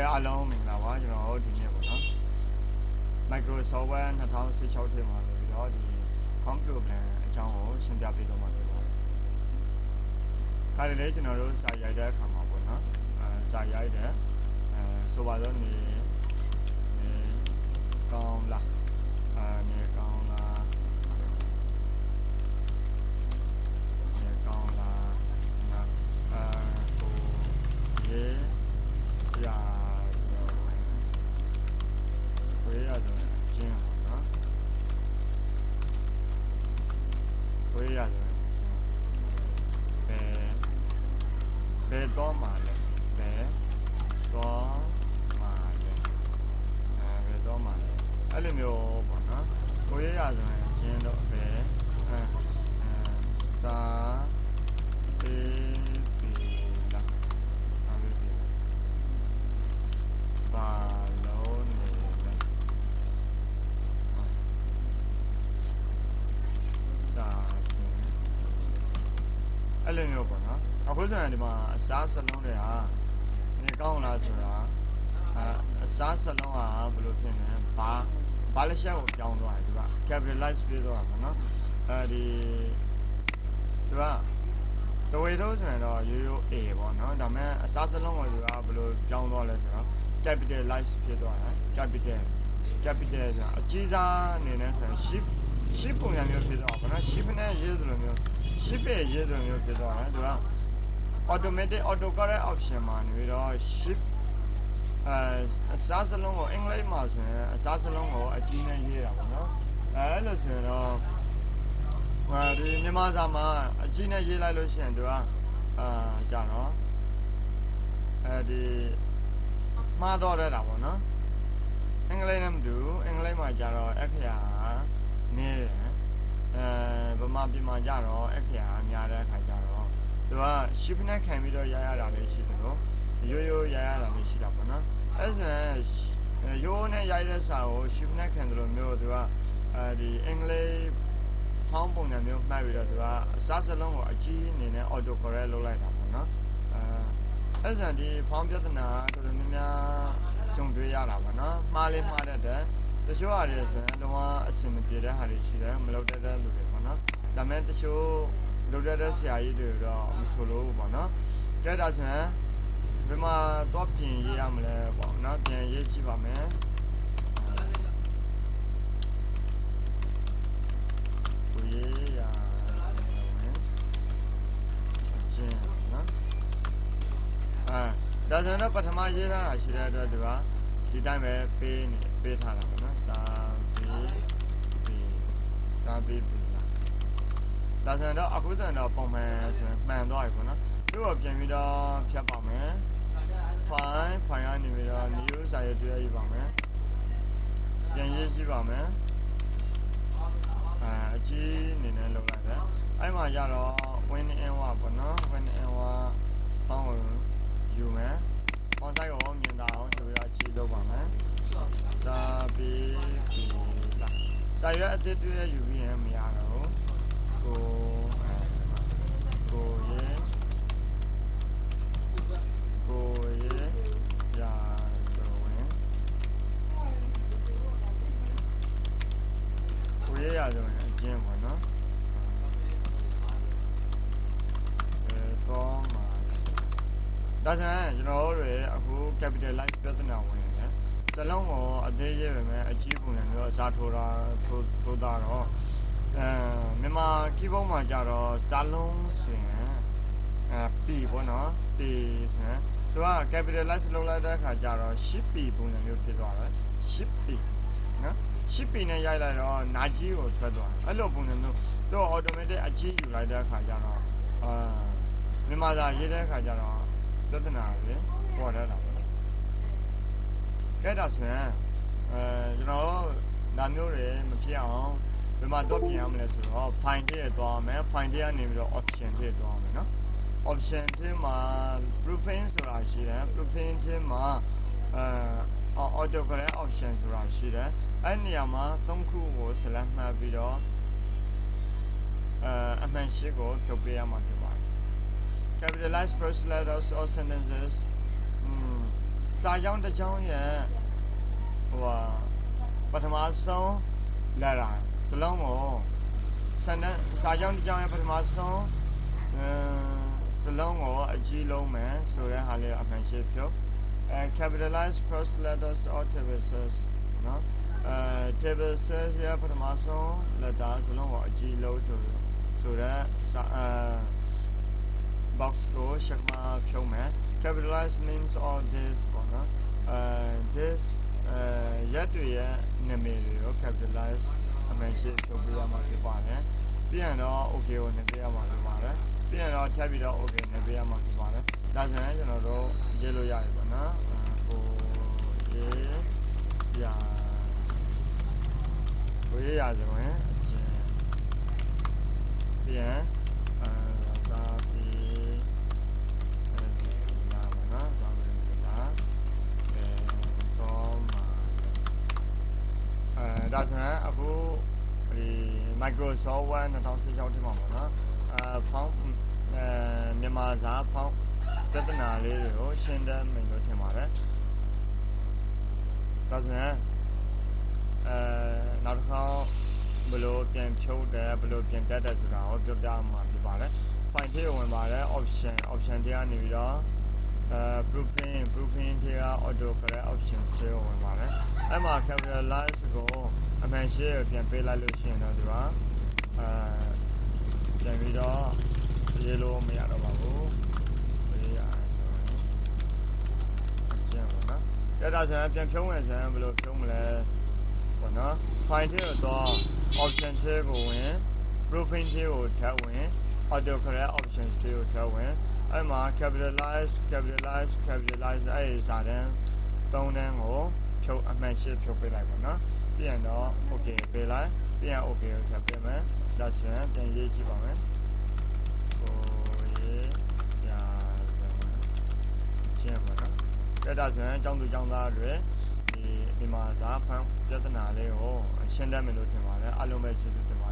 along in la wa jino di ne ko no micro software 2016ထဲမှာလို့ပြီးတော့ဒီ computer plan အကြောင်းကိုရှင်းပြပေးတော့မှာဖြစ်ပါတယ်။ဒါလည်းကျွန်တော်တို့စာရိုက်တဲ့အခါမှာပေါ့နော်စာရိုက်တဲ့ဆိုပါတော့နေကောင်းလားနေကောင်းလားနေကောင်းလားနော်ကိုရေးရကိုရေးရတယ်ကျင်းနော်ကိုရေးရတယ်ဘယ်တော့မှလဲဘယ်တော့မှလဲဘယ်တော့မှလဲအဲ့လိုမျိုးပေါ့နော်ကိုရေးရဆိုရင်ကျင်းတော့ဘယ်စာပေးလားအဲ့ဒီဘာလုံးနေလဲစာအဲ့လိုမျိုးပေါ့နော်အခုဆိုရင်ဒီမှာအစားစလုံးတွေဟာနေကောင်းလားဆိုတာအစားစလုံးဟာဘယ်လိုဖြစ်နေဘာလက်ချက်ကိုပြောင်းသွားတယ်ဒီက capitalize ပြသွားတာပေါ့နော်ဒီကတဝေတော့ဆိုရင်တော့ရိုးရိုး A ပေါ့နော်ဒါပေမဲ့အစားစလုံးကိုဒီကဘယ်လိုပြောင်းသွားလဲဆိုတော့ capitalize ဖြစ်သွားတယ် capital ဆိုတာအကြီးစားအနေနဲ့ဆိုရင် ship ပုံစံမျိုးဖြစ်သွားပါတော့ ship နဲ့ရေးသလိုမျိုး ship ရဲ့ရေးသလိုမျိုးဖြစ်သွားတယ်ဒီကautomatic autocorrect option မှာနေပြီးတော့ ship အစားစလုံးကိုအင်္ဂလိပ်မှာဆိုရင်အစားစလုံးကိုအကြီးနဲ့ရေးတာပေါ့နော်အဲ့လိုဆိုရင်တော့ဒီမြန်မာစာမှာအကြီးနဲ့ရေးလိုက်လို့ရှိရင်သူကကြာတော့ဒီမှားတော့တာပေါ့နော်အင်္ဂလိပ်နဲ့မတူအင်္ဂလိပ်မှာကြာတော့အခရာနေတယ်ဗမာပြည်မှာကြာတော့အခရာများတဲ့အခါကြာတော့သူက ship နဲ့ခံပြီးတော့ရတာလေးရှိတယ်လို့ရိုးရတာလေးရှိတာပေါ့နော်အဲ့ဆိုရင်ရိုးနဲ့ရိုက်တဲ့စာကို ship နဲ့ခံတယ်လို့မျိုးသူကဒီအင်္ဂလိပ်ဖောင်းပုံစံမျိုးမှတ်ပြီးတော့သူကအစားစလုံးကိုအကြီးအနေနဲ့ auto correct လုပ်လိုက်တာပေါ့နော်အဲ့ဆိုရင်ဒီဖောင်းပြဿနာတော်တော်များများကြုံတွေ့ရတာပေါ့နော်မှားလေးမှားတတ်တယ်တချို့ဟာတွေဆိုရင်တော့အဆင်မပြေတဲ့ဟာတွေရှိတယ်မလုပ်တတ်တဲ့လူတွေပေါ့နော်ဒါပေမဲ့တချို့လုပ်တတ်တဲ့ဆရာကြီးတွေတော့မဆိုလို့ပေါ့နော်ကြဲတာဆိုရင်ဘယ်မှာတော့ပြင်ရေးရမလဲပေါ့နော်ပြင်ရေးကြည့်ပါမယ်ကိုရေးရကျင်းနော်ဒါဆိုတော့ပထမရေးထားတာရှိတဲ့အတွက်ဒီတိုင်းပဲပေးထားတာပေါ့နော်စာပေးဒါဆိုတော့အခုဆိုတော့ပုံမှန်ဆိုရင်မှန်သွားပြီပေါ့နော်သူ့ကိုပြန်ပြီးတော့ဖြတ်ပါမယ် file ကနေပြီးတော့ new စာရေးတွေ့ရပါမယ်ပြန်ရေးကြည့်ပါမယ်အကြီးအနေနဲ့လုပ်လိုက်တယ်အဲ့မှာကြတော့ win in ပေါ့နော် win in ပေါင်းယူမယ် on site ကိုမြင်တာအောင်ဆိုပြီးတော့ကြည့်လုပ်ပါမယ်စာပေးလားစာရွက်အသစ်တွေ့ရယူပြီးရင်မရတော့ကိုရေးရတော့ဝင်ကိုရေးရတော့အကျဉ်းပေါ့နော်တော့မှာဒါဆိုရင်ကျွန်တော်တို့အခု capitalize ပြဿနာဝင်နေတယ်စလုံးကိုအသေးရေးပဲအကြီးပုံစံမျိုးအစားထိုးတာတော့မြန်မာ keyboard မှာကြတော့စာလုံးဆိုရင်P ပေါ့နော် P ဆိုသူက capitalize လုပ်လိုက်တဲ့အခါကျတော့ ship P ပုံစံမျိုးဖြစ်သွားတယ် ship P နော် ship P နဲ့ရိုက်လိုက်တော့နာကြီးကိုထွက်သွားတယ်အဲ့လိုပုံစံမျိုးသူက automatic အကြီးယူလိုက်တဲ့အခါကျတော့မြန်မာစာရေးတဲ့အခါကျတော့ပြဿနာတွေပေါ်လာတာပေါ့အဲ့ဒါဆိုရင်ကျွန်တော်ဒါမျိုးတွေမဖြစ်အောင်ဘယ်မှာတော့ပြင်ရမလဲဆိုတော့ file ထဲသွားမယ် file ထဲကနေပြီးတော့ option ထဲသွားမယ်နော် option ထဲမှာ proofing ဆိုတာရှိတယ် proofing ထဲမှာ autocorrect option ဆိုတာရှိတယ်အဲ့နေရာမှာ3ခုကို select မှတ်ပြီးတော့အမှန်ရှိကိုဖြုတ်ပေးရမှာဖြစ်ပါတယ် capitalize first letters or sentences စာကြောင်းတစ်ကြောင်းရဲ့ဟိုဟာပထမဆုံးလာတာစလုံးကိုစံတဲ့စာကြောင်းတစ်ကြောင်းရဲ့ပထမဆုံးစလုံးကိုအကြီးလုံးမယ်ဆိုတဲ့ဟာလေးအမှန်ရှိဖြုတ် capitalize cross letters or table cells နော်table cells ရဲ့ပထမဆုံး letter စလုံးကိုအကြီးလုံးဆိုတဲ့box ကိုရှက်မှာဖြုတ်မယ် capitalize names of this ပေါ့နော်this ရက်တွေရဲ့နာမည်တွေကို capitalize အမှန်ရှိဖြုတ်ပြရမှာဖြစ်ပါတယ်ပြီးရင်တော့ okay ကိုနေပြရမှာဖြစ်ပါတယ်ပြီးရင်တော့ထပ်ပြီးတော့ okay နေပြရမှာဖြစ်ပါတယ်ဒါဆိုရင်ကျွန်တော်တို့ရေးလို့ရတယ်ပေါ့နော်ကိုရေးရဆိုရင်အချင်းပြီးရင်သာပြီးလာပါနော်သာပြီးလာတော့ဒါဆိုရင်အခုဒီ Microsoft Word 2016ထဲမှာပေါ့နော်ဖောင်းမြန်မာစာဖောင်းပြဿနာလေးတွေကိုရှင်းတဲ့မိန်လို့ထင်ပါတယ်ဒါဆိုရင်နောက်တစ်ခါဘယ်လိုပြန်ဖြုတ်တယ်ဘယ်လိုပြန်တက်တယ်ဆိုတာကိုပြောပြမှာဖြစ်ပါတယ် file ထဲဝင်ပါတယ် option တွေကနေပြီးတော့proofing ထဲက auto correct options တွေဝင်ပါတယ်အဲ့မှာ capitalize ကိုအမှန်ရှိကိုပြန်ပေးလိုက်လို့ရှိရင်တော့ဒီကပြန်ပြီးတော့ရေးလို့မရတော့ပါဘူးရေးရဆိုရင်ကျန်ပါနော်အဲ့ဒါဆိုရင်ပြန်ဖြုံးမယ်ဆိုရင်ဘယ်လိုဖြုံးမလဲပေါ့နော် file ထဲတော့ option ထဲကိုဝင် proofing ထဲကိုထပ်ဝင် auto correct options ထဲကိုထပ်ဝင်အဲ့မှာ capitalize အဲ့ဒီစာတန်းသုံးတန်းကိုဖြုတ်အမှန်ရှိဖြုတ်ပေးလိုက်ပါနော်ပြီးရင်တော့ okay ပေးလိုက်ပြီးရင် okay ကိုထပ်ပေးမယ်ဒါဆိုရင်ပြန်ရေးကြည့်ပါမယ်ကိုရေးရကျင်းပါနော်အဲ့ဒါဆိုရင်ကျောင်းသူကျောင်းသားတွေဒီမှာစာဖန်ပြဿနာလေးကိုရှင်းတတ်မယ်လို့ထင်ပါတယ်အားလုံးပဲကျေးဇူးတင်ပါတယ်